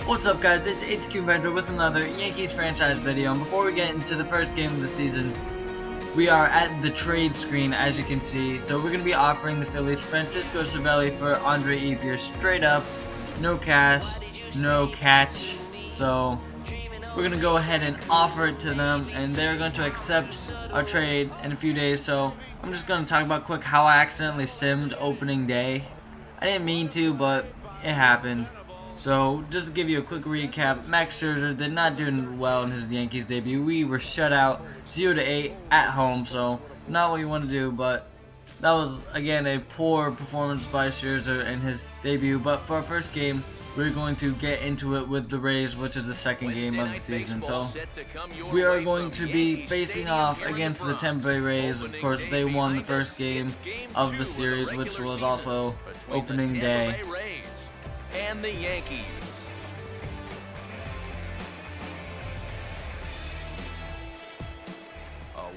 What's up, guys? It's HQ with another Yankees franchise video. And before we get into the first game of the season, we are at the trade screen, as you can see. So we're going to be offering the Phillies Francisco Cervelli for Andre Ethier, straight up, no cash, no catch. So we're going to go ahead and offer it to them, and they're going to accept our trade in a few days. So I'm just going to talk about quick how I accidentally simmed opening day. I didn't mean to, but it happened. So, just to give you a quick recap, Max Scherzer did not do well in his Yankees debut. We were shut out 0-8 at home, so not what you want to do, but that was, again, a poor performance by Scherzer in his debut. But for our first game, we're going to get into it with the Rays, which is the second game of the season. So, we are going to be facing off against the Tampa Bay Rays. Of course, they won the first game of the series, which was also opening day. And the Yankees.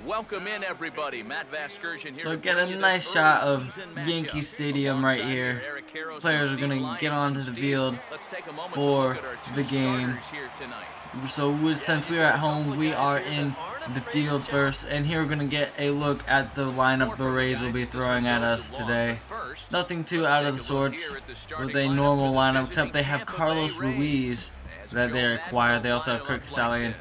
Welcome in, everybody. Matt Vasgersian here. So get a nice shot of Yankee Stadium right here. Players are going to get onto the field for the game. So since we are at home, we are in the field first, and here we're going to get a look at the lineup the Rays will be throwing at us today. Nothing too out of the sorts with a normal lineup, except they have Carlos Ruiz that they acquired. They also have Kirk Casali and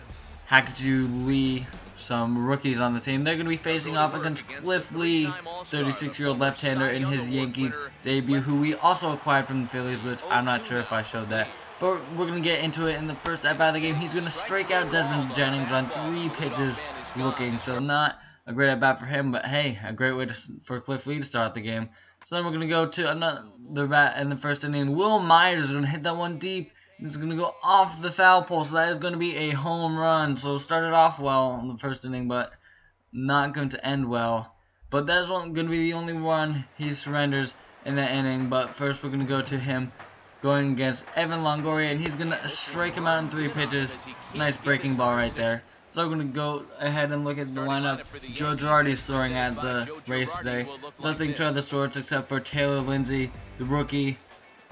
Hakaju Lee, some rookies on the team. They're going to be facing off against Cliff Lee, 36-year-old left-hander in his Yankees debut, who we also acquired from the Phillies, which I'm not sure if I showed that. But we're going to get into it in the first at-bat of the game. He's going to strike out Desmond Jennings on 3 pitches looking, so not a great at-bat for him, but hey, a great way for Cliff Lee to start the game. So then we're going to go to another bat in the first inning. Will Myers is going to hit that one deep. It's going to go off the foul pole, so that is going to be a home run. So started off well in the first inning, but not going to end well. But that's going to be the only one he surrenders in that inning. But first we're going to go to him going against Evan Longoria, and he's going to strike him out in 3 pitches. Nice breaking ball right there. So we're going to go ahead and look at the lineup. Joe Girardi is throwing at the Rays today. Nothing to other sorts except for Taylor Lindsay, the rookie,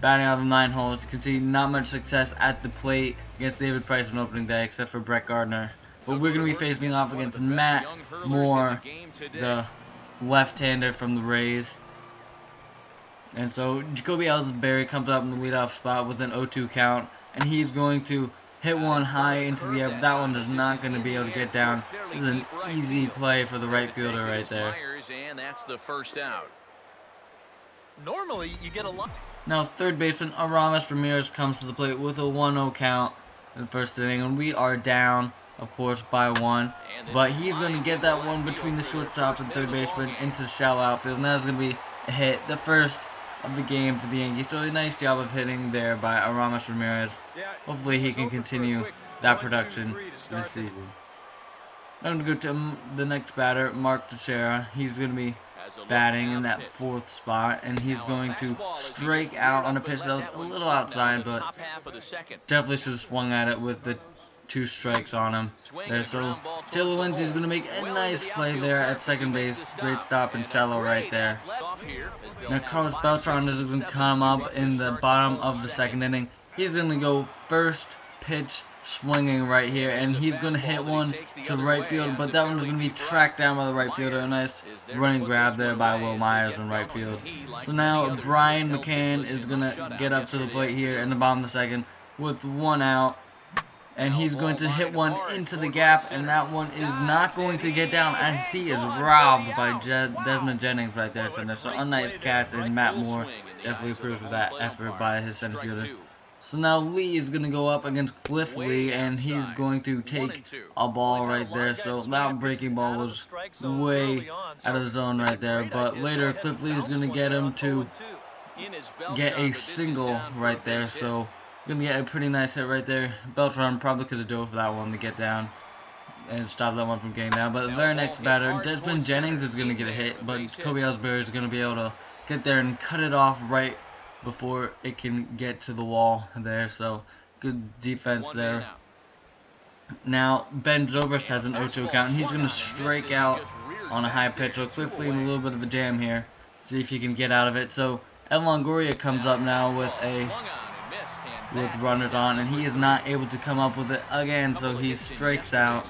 batting out of 9 holes. You can see not much success at the plate against David Price on opening day, except for Brett Gardner. But we're going to be facing off against Matt Moore, the left-hander from the Rays. And so Jacoby Ellsbury comes up in the leadoff spot with an 0-2 count, and he's going to hit one high into the air, but that one is not going to be able to get down. This is an easy play for the right fielder right there. And that's the first out. Normally, you get a lot. Now, third baseman Aramis Ramirez comes to the plate with a 1-0 count in the first inning, and we are down, of course, by 1. But he's going to get that one between the shortstop and third baseman into the shallow outfield, and that's going to be a hit, the first of the game for the Yankees. So a nice job of hitting there by Aramis Ramirez. Hopefully he can continue that production this season. I'm going to go to the next batter, Mark Teixeira. He's going to be batting in that 4th spot, and he's going to strike out on a pitch that was a little outside, but definitely should have swung at it with the 2 strikes on him there. So Taylor Lindsay is going to make a nice play there at second base. Great stop and shallow right there. Now Carlos Beltran is going to come up in the bottom of the 2nd inning. He's going to go first pitch swinging right here, and he's going to hit one to right field, but that one's going to be tracked down by the right fielder. A nice running grab there by Will Myers in right field. So now Brian McCann is going to get up to the plate here in the bottom of the 2nd with 1 out, and he's going to hit one into the gap, and that one is not going to get down as he is robbed by Desmond Jennings right there. So a nice catch, and Matt Moore definitely approves of that effort by his center fielder. So now Lee is going to go up against Cliff Lee, and he's going to take a ball right there. So that breaking ball was way out of the zone right there. But later, Cliff Lee is going to get him to get a single right there. So going to get a pretty nice hit right there. Beltran probably could have dove for that one to get down and stop that one from getting down. But the very next batter, Desmond Jennings, is going to get a hit, but Jacoby Ellsbury is going to be able to get there and cut it off right before it can get to the wall there. So good defense there. Now Ben Zobrist has an 0-2 count, and he's going to strike out on a high pitch. So quickly in a little bit of a jam here. See if he can get out of it. So Evan Longoria comes up now with a with runners on, and he is not able to come up with it again, so he strikes out.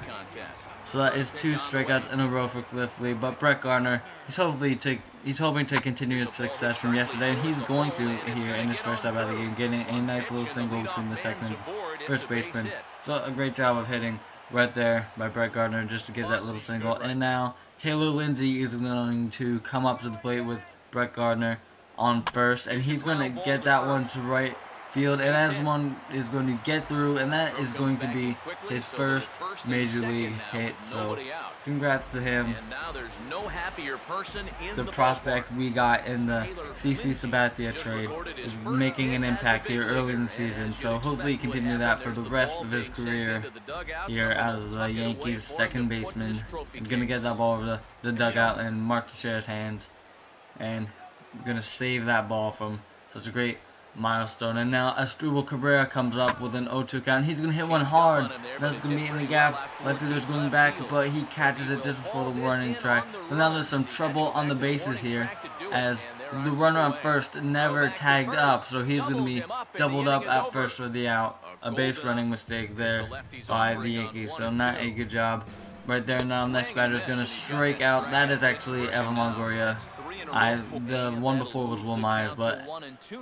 So that is 2 strikeouts in a row for Cliff Lee. But Brett Gardner, he's hoping to continue his success from yesterday, and he's going to here in his first at bat of the game, getting a nice little single between the second and first baseman. So a great job of hitting right there by Brett Gardner just to get that little single. And now Taylor Lindsay is going to come up to the plate with Brett Gardner on first, and he's going to get that one to right field, and as one is going to get through, and that is going to be his first major league hit. So congrats to him. The prospect we got in the CC Sabathia trade is making an impact here early in the season, so hopefully he continue that for the rest of his career here as the Yankees second baseman. I'm going to get that ball over the dugout and Mark Teixeira's hands, and going to save that ball from such a great milestone. And now Asdrubal Cabrera comes up with an 0-2 count. He's going to hit one hard. That's going to be in the gap. Left fielder's going back, but he catches it just before the warning track. But now there's some trouble on the bases here, as the runner on first never tagged up, so he's going to be doubled up at first for the out. A base running mistake there by the Yankees, so not a good job right there. Now next batter is going to strike out. That is actually Evan Longoria. The one before was Will Myers, but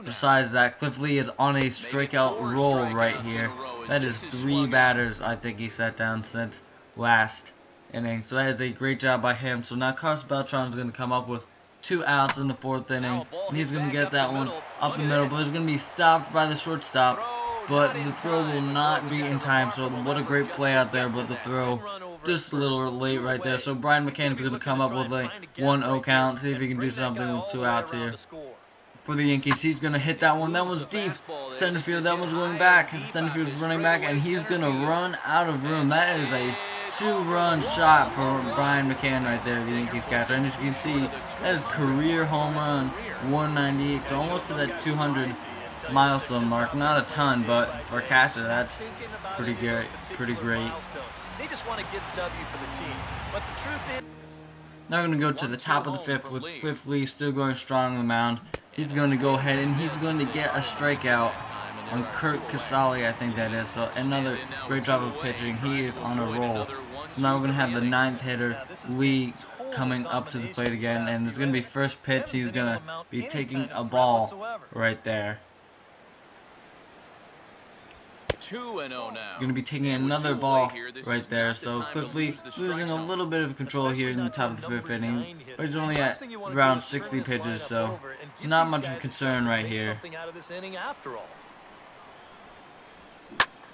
besides that, Cliff Lee is on a strikeout roll right here. That is 3 batters I think he set down since last inning, so that is a great job by him. So now Carlos Beltran is going to come up with 2 outs in the 4th inning, and he's going to get that one up the middle, but it's going to be stopped by the shortstop, but the throw will not be in time. So what a great play out there, but the throw just a little late right there. So Brian McCann's going to come up with a 1-0 count, see if he can do something with 2 outs here for the Yankees. He's going to hit that one. That was deep center field. That one's going back. Center field is running back, and he's going to run out of room. That is a 2-run shot for Brian McCann right there, the Yankees catcher. And as you can see, that is career home run 198, so almost to that 200 milestone mark. Not a ton, but for a catcher, that's pretty great. They just want to get a W for the team. But the truth is, now we're going to go to the top of the 5th with Cliff Lee still going strong on the mound. He's going to go ahead and he's going to get a strikeout on Kurt Casale, I think that is. So another great job of pitching. He is on a roll. So now we're going to have the 9th hitter, Lee, coming up to the plate again. And it's going to be first pitch. He's going to be taking a ball right there. 2-0 now. He's going to be taking another ball right there. So Cliff Lee losing a little bit of control here in the top of the 5th inning, but he's only at around 60 pitches, so not much of a concern right here.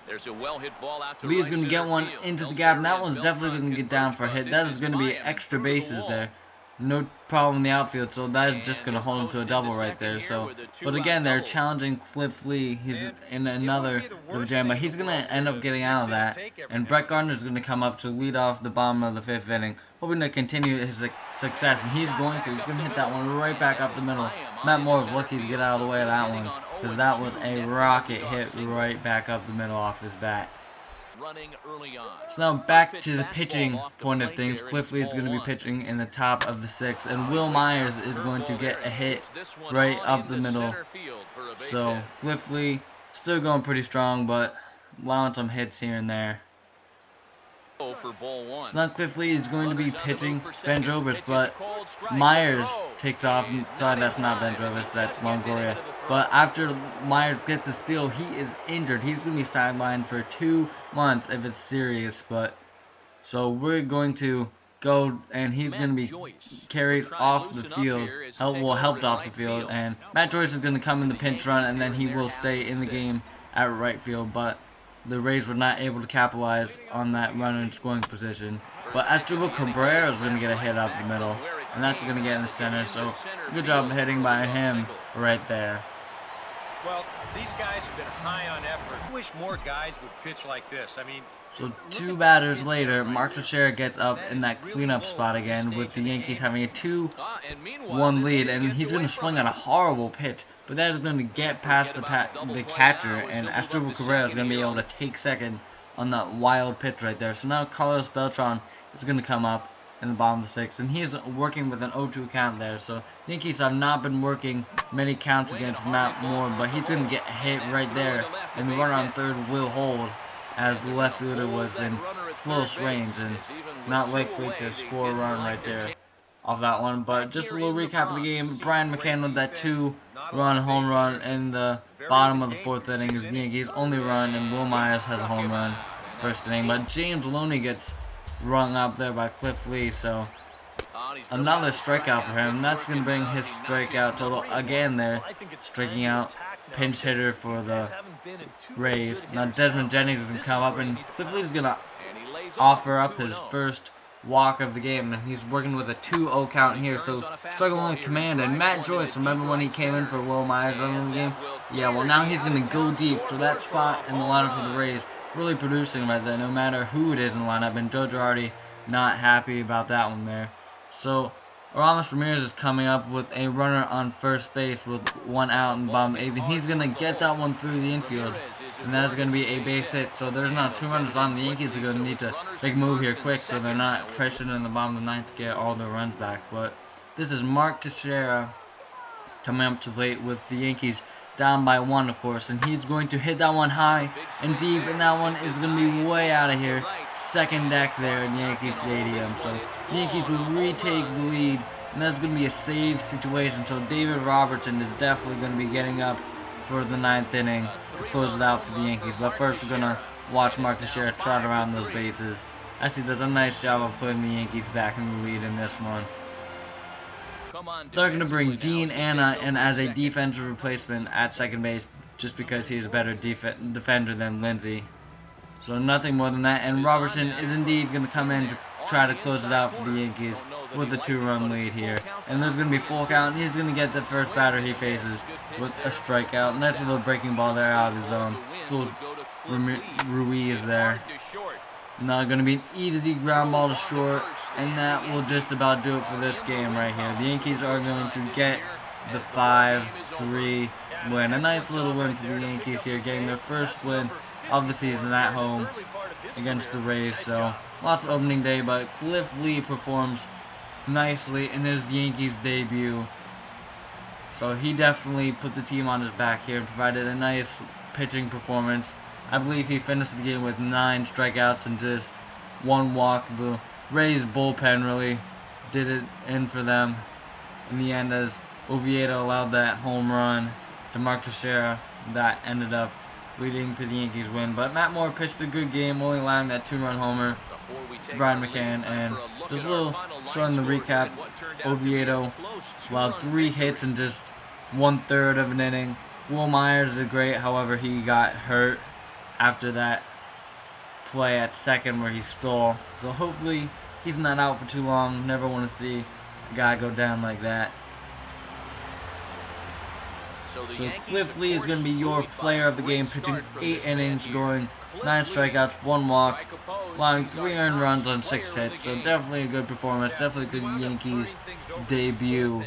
There's a well-hit ball out to Lee's right going to get one field. into the gap, and that one's definitely going to get down for a hit. That is going to be extra bases there. No problem in the outfield, so that is just going to hold him to a double right there. So, but again, they're challenging Cliff Lee. He's in another jam, but he's going to end up getting out of that. And Brett Gardner is going to come up to lead off the bottom of the 5th inning, hoping to continue his success. And he's going to hit that one right back up the middle. Matt Moore was lucky to get out of the way of that one, because that was a rocket hit right back up the middle off his bat. So now back to the pitching point of things. Cliff Lee is going to be pitching in the top of the 6th, and Will Myers is going to get a hit right up the middle. So Cliff Lee still going pretty strong, but allowing some hits here and there. So now Cliff Lee is going to be pitching Ben Jobers, but Myers takes off. Sorry, that's not Ben Jobers, that's Longoria. But after Myers gets the steal, he is injured. He's going to be sidelined for 2 months if it's serious. But so we're going to go, and he's going to be carried off the field, helped off the field. And Matt Joyce is going to come in the pinch run, and then he will stay in the game at right field. But the Rays were not able to capitalize on that runner in scoring position. But Asdrubal Cabrera is going to get a hit up the middle, and that's going to get in the center. So good job of hitting by him right there. well, these guys have been high on effort. I wish more guys would pitch like this. I mean, so 2 batters later, Mark Teixeira gets up in that cleanup spot again, with the Yankees having a 2-1 lead, and he's going to swing on a horrible pitch, but that is going to get past the catcher, and Asdrubal Cabrera is going to be able to take second on that wild pitch right there. So now Carlos Beltran is going to come up, in the bottom of the sixth, and he's working with an 0-2 count there. So the Yankees have not been working many counts against Matt Moore, but he's going to get hit right there, and the runner on third will hold, as the left fielder was in close range and not likely to score a run right there off that one. But just a little recap of the game. Brian McCann with that 2-run home run in the bottom of the fourth inning is the Yankees' only run, and Will Myers has a home run first inning. But James Loney gets rung up there by Cliff Lee, so another strikeout for him. That's going to bring his strikeout total again there, striking out pinch hitter for the Rays. Now Desmond Jennings is going to come up, and Cliff Lee's going to offer up his first walk of the game, and he's working with a 2-0 count here, so struggling with command. And Matt Joyce, remember when he came in for Will Myers early in the game? Yeah, well now he's going to go deep, so that spot in the lineup for the Rays really producing right there, no matter who it is in the lineup, and Joe Girardi not happy about that one there. So Aramis Ramirez is coming up with a runner on first base with 1 out in the bottom of the 8th, and he's going to get that one through the infield, and that's going to be a base hit. So there's not 2 runners on. The Yankees are going to need to make a move here quick, so they're not pressured in the bottom of the 9th to get all their runs back. But this is Mark Teixeira coming up to plate with the Yankees down by 1, of course, and he's going to hit that one high and deep, and that one is going to be way out of here. Second deck there in Yankee Stadium, so the Yankees will retake the lead, and that's going to be a save situation. So David Robertson is definitely going to be getting up for the 9th inning to close it out for the Yankees. But first we're going to watch Mark Teixeira trot around those bases, as he does a nice job of putting the Yankees back in the lead in this one. They're going to bring Dean Anna in as a defensive replacement at second base, just because he's a better defender than Lindsey. So nothing more than that. And Robertson is indeed going to come in to try to close it out for the Yankees with a 2-run lead here. And there's going to be full count, and he's going to get the first batter he faces with a strikeout. And that's a little breaking ball there out of the zone. Little Ruiz there. Now going to be an easy ground ball to short, and that will just about do it for this game right here. The Yankees are going to get the 5-3 win. A nice little win for the Yankees here, getting their first win of the season at home against the Rays. So lots of opening day, but Cliff Lee performs nicely in his Yankees debut. So he definitely put the team on his back here and provided a nice pitching performance. I believe he finished the game with 9 strikeouts and just 1 walk. The Rays bullpen really did it in for them in the end, as Oviedo allowed that home run to Mark Teixeira that ended up leading to the Yankees win. But Matt Moore pitched a good game, only allowing that 2-run homer to Brian McCann. And just a little showing the recap, Oviedo allowed 3 hits in just 1/3 of an inning. Will Myers did great, however he got hurt after that play at second where he stole. So hopefully he's not out for too long. Never want to see a guy go down like that. So Cliff Lee is going to be your player of the game, pitching 8 innings, scoring 9 strikeouts, 1 walk, allowing 3 earned runs on 6 hits. So definitely a good performance, definitely a good Yankees debut.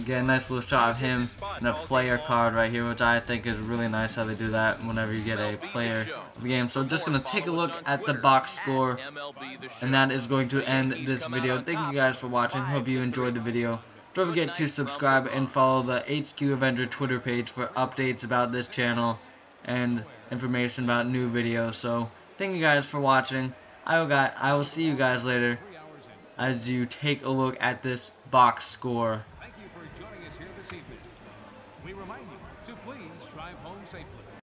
Get a nice little shot of him and a player card right here, which I think is really nice how they do that whenever you get a player of the game. So just going to take a look at the box score, and that is going to end this video. Thank you guys for watching. Hope you enjoyed the video. Don't forget to subscribe and follow the HQ Avenger Twitter page for updates about this channel and information about new videos. So thank you guys for watching. I will see you guys later as you take a look at this box score. Thank you for joining us here this evening. We remind you to please drive home safely.